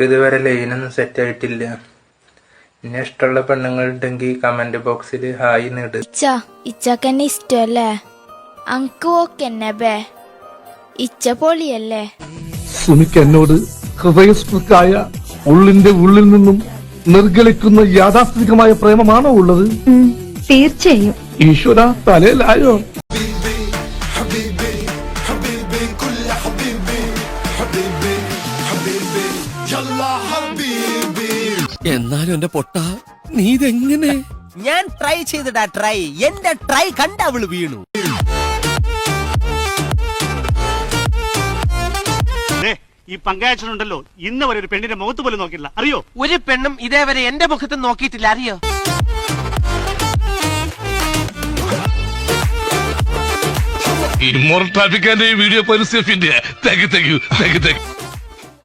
ഇതുവരെ ലൈനൊന്നും സെറ്റ് ആയിട്ടില്ല. ഇന്നെ ഇഷ്ടമുള്ള പെണ്ണുങ്ങളുണ്ടെങ്കിൽ കമന്റ് ബോക്സിൽ ഹായ് നേട്. ഇച്ചക്കന്നെ ഇഷ്ടല്ലേ? അങ്ക് ഓക്കെന്നെ ബേ. ഇച്ച പൊളിയല്ലേ? സുമിക്ക് എന്നോട് ഹൃദയസ്പൃക്കായ ഉള്ളിന്റെ ഉള്ളിൽ നിന്നും നിർഗളിക്കുന്ന യാഥാസ്ഥിതികമായ പ്രേമമാണോ ഉള്ളത്? തീർച്ചയായും. ഈശ്വര, തലയിലായോ? എന്നാലും എന്റെ പൊട്ട, നീ ഇതെങ്ങനെ? ഞാൻ ട്രൈ ചെയ്തിടാ. എന്റെ ട്രൈ കണ്ട അവള് വീണു. ഈ പങ്കായച്ചനുണ്ടല്ലോ, ഇന്ന് വരെ ഒരു പെണ്ണിന്റെ മുഖത്ത് പോലും നോക്കില്ല, അറിയോ? ഒരു പെണ്ണും ഇതേവരെ എന്റെ മുഖത്ത് നോക്കിയിട്ടില്ല, അറിയോ? ഇമ്മോർട്ടാഫിക്കാന്റെ വീഡിയോ പരിസ്ഥിതി.